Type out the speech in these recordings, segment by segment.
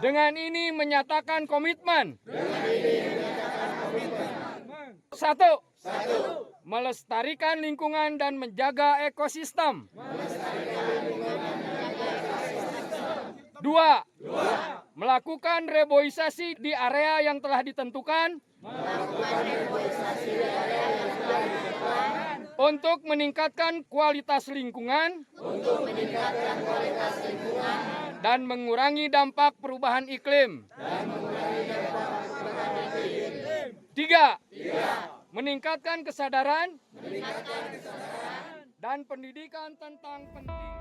Dengan ini menyatakan komitmen. Satu. Melestarikan lingkungan dan menjaga ekosistem. Dua. Melakukan reboisasi di area yang telah ditentukan. Untuk meningkatkan kualitas lingkungan. Dan mengurangi dampak perubahan iklim. Tiga. Meningkatkan kesadaran dan pendidikan tentang pentingnya.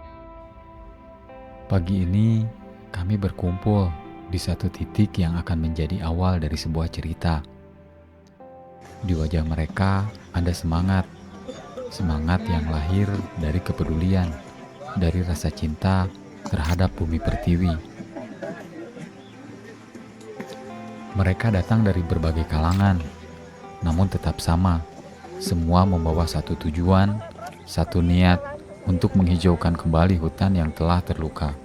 Pagi ini kami berkumpul di satu titik yang akan menjadi awal dari sebuah cerita. Di wajah mereka ada semangat yang lahir dari kepedulian, dari rasa cinta terhadap bumi pertiwi. Mereka datang dari berbagai kalangan, namun tetap sama. Semua membawa satu tujuan, satu niat untuk menghijaukan kembali hutan yang telah terluka.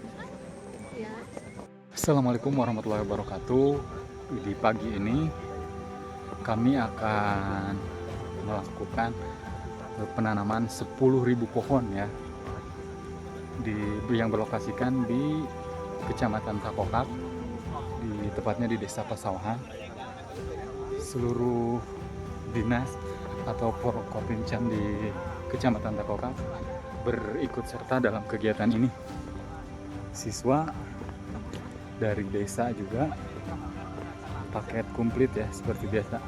Assalamualaikum warahmatullahi wabarakatuh. Di pagi ini kami akan melakukan penanaman 10.000 pohon ya, yang berlokasikan di Kecamatan Takokak, tepatnya di Desa Pasawahan. Seluruh dinas atau Porkopimcam di Kecamatan Takokak berikut serta dalam kegiatan ini. Siswa dari desa juga paket komplit ya, seperti biasa.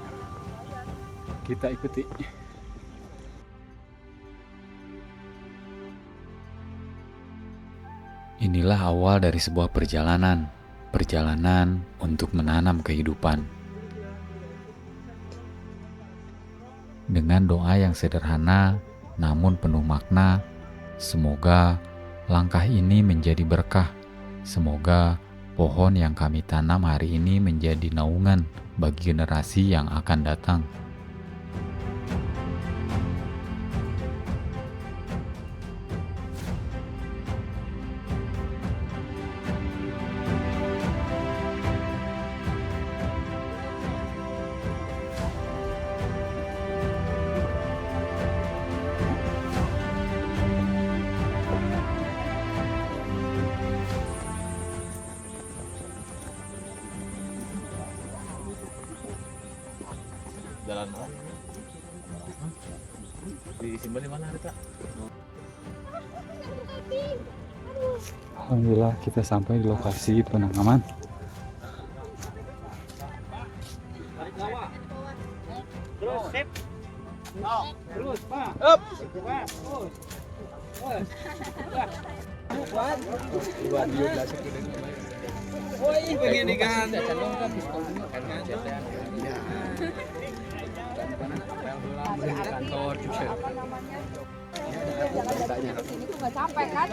Kita ikuti. Inilah awal dari sebuah perjalanan untuk menanam kehidupan. Dengan doa yang sederhana namun penuh makna, semoga langkah ini menjadi berkah. Semoga pohon yang kami tanam hari ini menjadi naungan bagi generasi yang akan datang. Jalan mana? Disimpan di mana, Rita? Alhamdulillah kita sampai di lokasi penanaman. Terus, sip. Terus, Pak. Up. Pak, terus. Woi, begini kan. Kantor juga. Ini tuh nggak capek kan?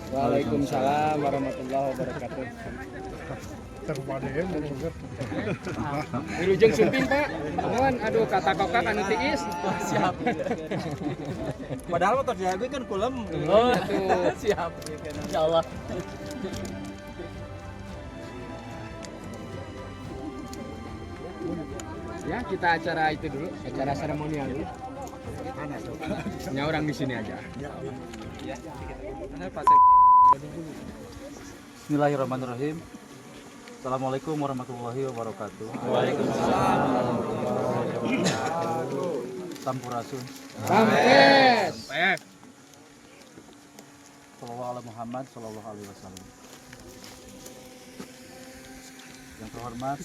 Waalaikumsalam warahmatullahi wabarakatuh. Wilujeng sumping Pak. Mohon aduh kata kokak anu tiis. Siap. Padahal motor jago kan kulem. Oh, tuh. Siap. Insyaallah. Ya, kita acara itu dulu, acara seremonial dulu. Hanya orang di sini aja. Bismillahirrahmanirrahim. Assalamualaikum warahmatullahi wabarakatuh. Waalaikumsalam. Sampurasun. Sampes. Sallallahu ala Muhammad sallallahu alaihi wasallam. Yang terhormat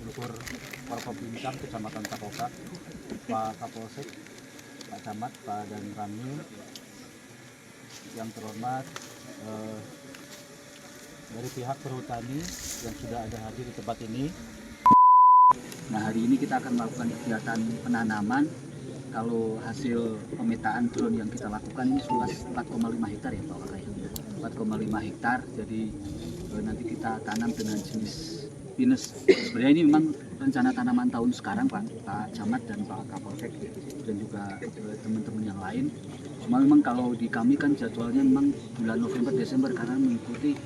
Gubernur Porkopimcam Kecamatan Takokak, Pak Kapolsek, Pak Camat, Pak dan Ramil. Yang terhormat dari pihak perhutani yang sudah ada hadir di tempat ini. Nah, hari ini kita akan melakukan kegiatan penanaman. Kalau hasil pemetaan drone yang kita lakukan ini seluas 4,5 hektar ya Pak Wakai. 4,5 hektar, jadi nanti kita tanam dengan jenis pinus. Sebenarnya ini memang rencana tanaman tahun sekarang Pak Camat dan Pak Kapolsek dan juga teman-teman yang lain. Cuma memang kalau di kami kan jadwalnya memang bulan November Desember karena mengikuti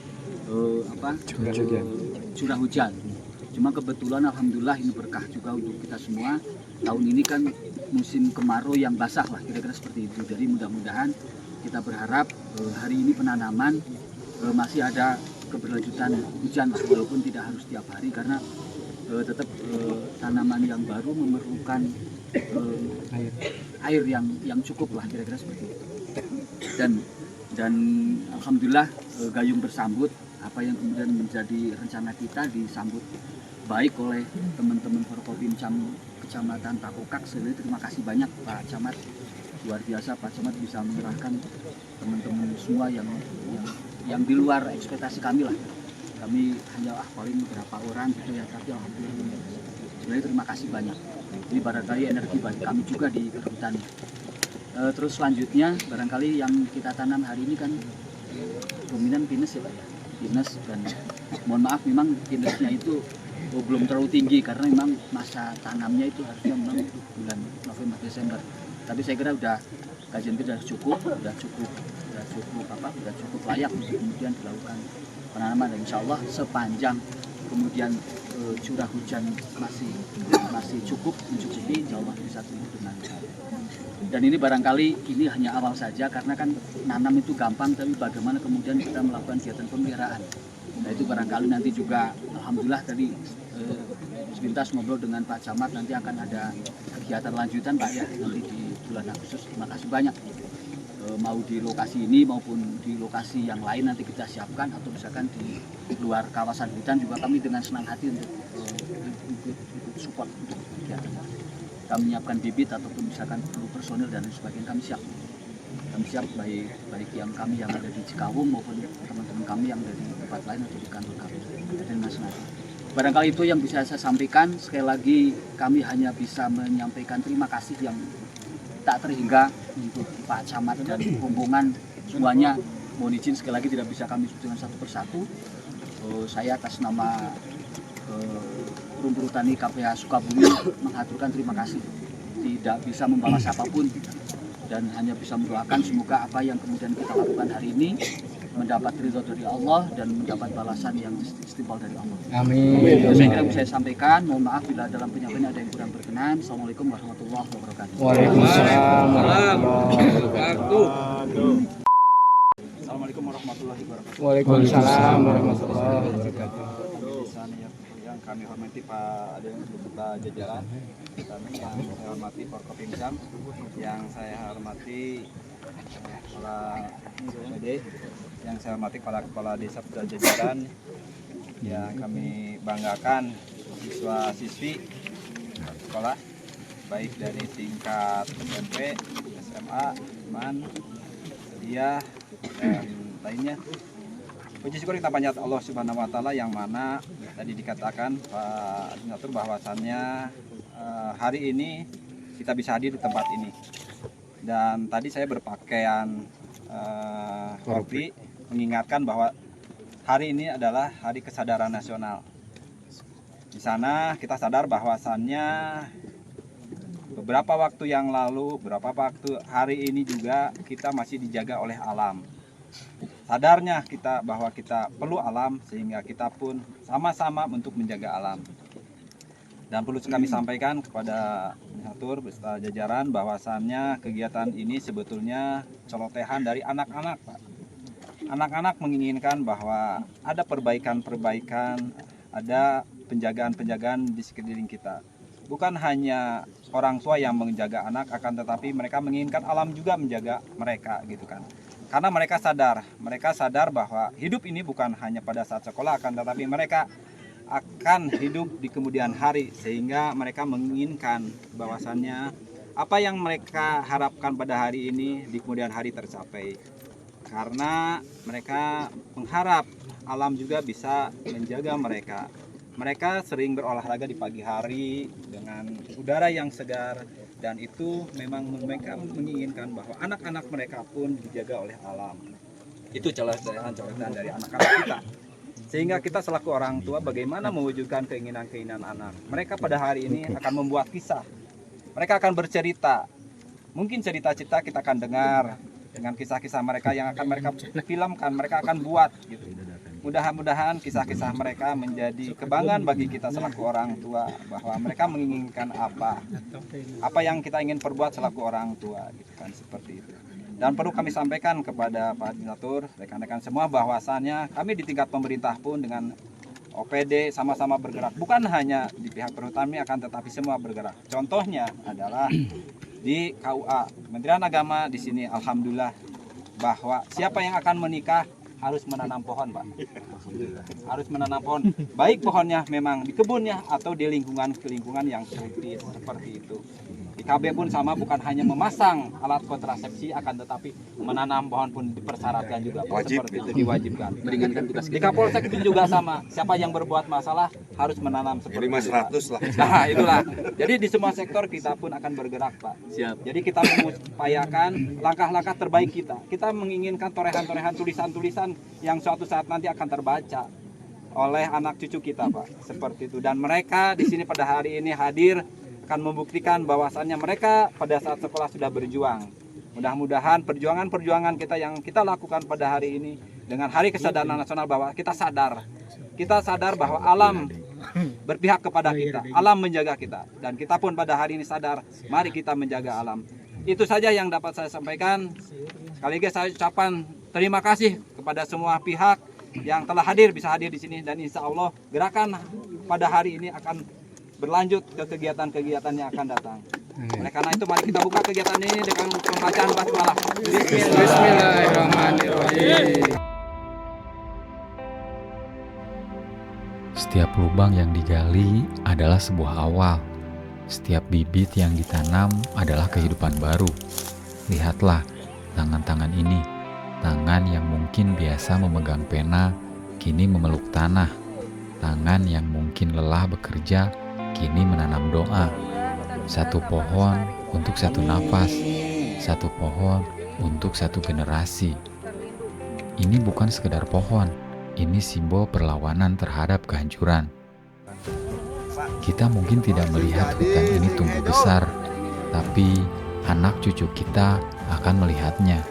curah hujan. Cuma kebetulan alhamdulillah ini berkah juga untuk kita semua. Tahun ini kan musim kemarau yang basah lah, kira-kira seperti itu. Jadi mudah-mudahan kita berharap hari ini penanaman masih ada keberlanjutan hujan lah, walaupun tidak harus tiap hari karena tetap tanaman yang baru memerlukan air yang cukup lah, kira-kira seperti itu. Dan alhamdulillah gayung bersambut, apa yang kemudian menjadi rencana kita disambut baik oleh teman-teman Forkopimcam Kecamatan Pakokak. Sebenarnya terima kasih banyak Pak Camat, luar biasa Pak Camat bisa menyerahkan teman-teman semua yang di luar ekspektasi kami lah. Kami hanya paling beberapa orang gitu ya, tapi alhamdulillah sebenarnya terima kasih banyak. Ini barangkali energi bagi kami juga di perhutani. Terus selanjutnya barangkali yang kita tanam hari ini kan dominan pinus ya Pak ya, pinus, dan mohon maaf memang pinusnya itu belum terlalu tinggi karena memang masa tanamnya itu harusnya memang bulan November Desember. Tapi saya kira kajian kita sudah cukup layak untuk kemudian dilakukan penanaman, dan insya Allah sepanjang kemudian curah hujan masih cukup mencukupi, insya Allah bisa tumbuh dengan baik. Dan ini barangkali ini hanya awal saja karena kan nanam itu gampang, tapi bagaimana kemudian kita melakukan kegiatan pemeliharaan. Nah itu barangkali nanti juga alhamdulillah tadi sepintas ngobrol dengan Pak Camat, nanti akan ada kegiatan lanjutan Pak ya nanti di bulan Agustus. Terima kasih banyak. Mau di lokasi ini maupun di lokasi yang lain nanti kita siapkan, atau misalkan di luar kawasan hutan juga kami dengan senang hati untuk ikut support untuk kegiatan. Kami menyiapkan bibit ataupun misalkan perlu personil dan sebagainya, kami siap baik yang kami yang ada di Cikawung maupun teman-teman kami yang ada di tempat lain atau di kantor kami dan nasional. Barangkali itu yang bisa saya sampaikan. Sekali lagi kami hanya bisa menyampaikan terima kasih yang tak terhingga untuk Pak Camat dan rombongan semuanya. Mohon izin sekali lagi tidak bisa kami sebutkan satu persatu. Saya atas nama Rumput Tani KPH Sukabumi mengaturkan terima kasih. Tidak bisa membalas apapun dan hanya bisa mendoakan semoga apa yang kemudian kita lakukan hari ini mendapat ridho dari Allah dan mendapat balasan yang istimewa dari Allah. Amin. Saya kira bisa saya sampaikan. Mohon maaf bila dalam penyampaian ada yang kurang berkenan. Assalamualaikum warahmatullahi wabarakatuh. Waalaikumsalam warahmatullahi wabarakatuh. Assalamualaikum warahmatullahi wabarakatuh. Waalaikumsalam warahmatullahi wabarakatuh. Yang kami hormati Pak Aden beserta jajaran, kami yang saya hormati Forkopimcam, yang saya hormati kepala PD, yang saya hormati kepala desa dan jajaran, yang kami banggakan siswa-siswi sekolah baik dari tingkat SMP, SMA, MAN, kuliah dan lainnya. Puji syukur kita panjat Allah Subhanahu wa taala yang mana tadi dikatakan Pak Administrator bahwasannya hari ini kita bisa hadir di tempat ini. Dan tadi saya berpakaian kopi mengingatkan bahwa hari ini adalah Hari Kesadaran Nasional. Di sana kita sadar bahwasannya beberapa waktu yang lalu, hari ini juga kita masih dijaga oleh alam. Sadarnya kita bahwa kita perlu alam, sehingga kita pun sama-sama untuk menjaga alam. Dan perlu kami sampaikan kepada Administrator beserta jajaran bahwasannya kegiatan ini sebetulnya celotehan dari anak-anak, Pak. Anak-anak menginginkan bahwa ada perbaikan-perbaikan, ada penjagaan-penjagaan di sekeliling kita. Bukan hanya orang tua yang menjaga anak, akan tetapi mereka menginginkan alam juga menjaga mereka, gitu kan. Karena mereka sadar bahwa hidup ini bukan hanya pada saat sekolah, akan tetapi mereka akan hidup di kemudian hari, sehingga mereka menginginkan bahwasannya apa yang mereka harapkan pada hari ini di kemudian hari tercapai. Karena mereka mengharap alam juga bisa menjaga mereka. Mereka sering berolahraga di pagi hari dengan udara yang segar, dan itu memang mereka menginginkan bahwa anak-anak mereka pun dijaga oleh alam. Itu coretan dari anak-anak kita. Sehingga kita selaku orang tua bagaimana mewujudkan keinginan-keinginan anak. Mereka pada hari ini akan membuat kisah. Mereka akan bercerita. Mungkin cerita-cerita kita akan dengar dengan kisah-kisah mereka yang akan mereka filmkan, mereka akan buat gitu. Mudah-mudahan kisah-kisah mereka menjadi kebanggaan bagi kita selaku orang tua, bahwa mereka menginginkan apa yang kita ingin perbuat selaku orang tua gitu kan, seperti itu. Dan perlu kami sampaikan kepada Pak Administrator, rekan-rekan semua, bahwasannya kami di tingkat pemerintah pun dengan OPD sama-sama bergerak, bukan hanya di pihak perhutani akan tetapi semua bergerak. Contohnya adalah di KUA Kementerian Agama di sini, alhamdulillah, bahwa siapa yang akan menikah harus menanam pohon, Pak. Harus menanam pohon. Baik pohonnya memang di kebunnya atau di lingkungan yang kritis seperti itu. Di KB pun sama, bukan hanya memasang alat kontrasepsi, akan tetapi menanam pohon pun dipersyaratkan juga, Pak. Wajib, Seperti itu diwajibkan. Meringankan tugas Di kita. Kapolsek pun juga sama. Siapa yang berbuat masalah harus menanam seperti Minimal itu, Pak. 100 lah. Nah, itulah. Jadi di semua sektor kita pun akan bergerak, Pak. Siap. Jadi kita mengupayakan langkah-langkah terbaik kita. Kita menginginkan torehan-torehan, tulisan-tulisan yang suatu saat nanti akan terbaca oleh anak cucu kita, Pak. Seperti itu. Dan mereka di sini pada hari ini hadir akan membuktikan bahwasannya mereka pada saat sekolah sudah berjuang. Mudah-mudahan perjuangan-perjuangan kita yang kita lakukan pada hari ini dengan Hari Kesadaran Nasional, bahwa kita sadar bahwa alam berpihak kepada kita, alam menjaga kita, dan kita pun pada hari ini sadar, mari kita menjaga alam. Itu saja yang dapat saya sampaikan. Sekali lagi saya ucapkan terima kasih kepada semua pihak yang telah bisa hadir di sini, dan insya Allah gerakan pada hari ini akan berlanjut ke kegiatan-kegiatan yang akan datang. Oleh karena itu mari kita buka kegiatan ini dengan pembacaan basmalah. Bismillahirrahmanirrahim. Setiap lubang yang digali adalah sebuah awal. Setiap bibit yang ditanam adalah kehidupan baru. Lihatlah tangan-tangan ini. Tangan yang mungkin biasa memegang pena, kini memeluk tanah. Tangan yang mungkin lelah bekerja, kini menanam doa. Satu pohon untuk satu nafas. Satu pohon untuk satu generasi. Ini bukan sekedar pohon. Ini simbol perlawanan terhadap kehancuran. Kita mungkin tidak melihat hutan ini tumbuh besar, tapi anak cucu kita akan melihatnya.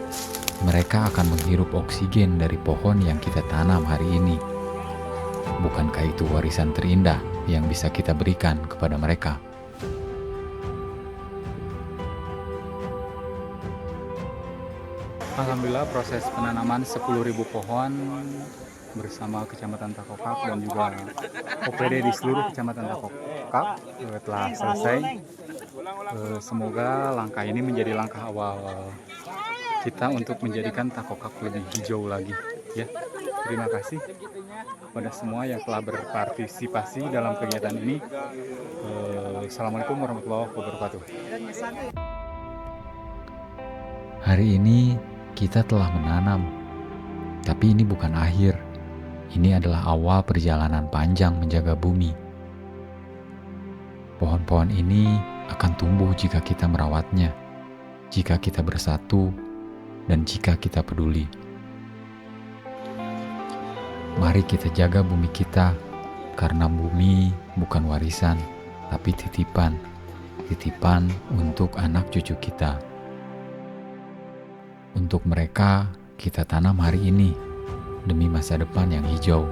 Mereka akan menghirup oksigen dari pohon yang kita tanam hari ini. Bukankah itu warisan terindah yang bisa kita berikan kepada mereka? Alhamdulillah proses penanaman 10.000 pohon bersama Kecamatan Takokak dan juga OPD di seluruh Kecamatan Takokak telah selesai. Semoga langkah ini menjadi langkah awal kita untuk menjadikan Takokak lebih hijau lagi, ya. Terima kasih kepada semua yang telah berpartisipasi dalam kegiatan ini. Assalamualaikum warahmatullahi wabarakatuh. Hari ini kita telah menanam, tapi ini bukan akhir. Ini adalah awal perjalanan panjang menjaga bumi. Pohon-pohon ini akan tumbuh jika kita merawatnya, jika kita bersatu, dan jika kita peduli. Mari kita jaga bumi kita, karena bumi bukan warisan, tapi titipan. Titipan untuk anak cucu kita. Untuk mereka, kita tanam hari ini demi masa depan yang hijau.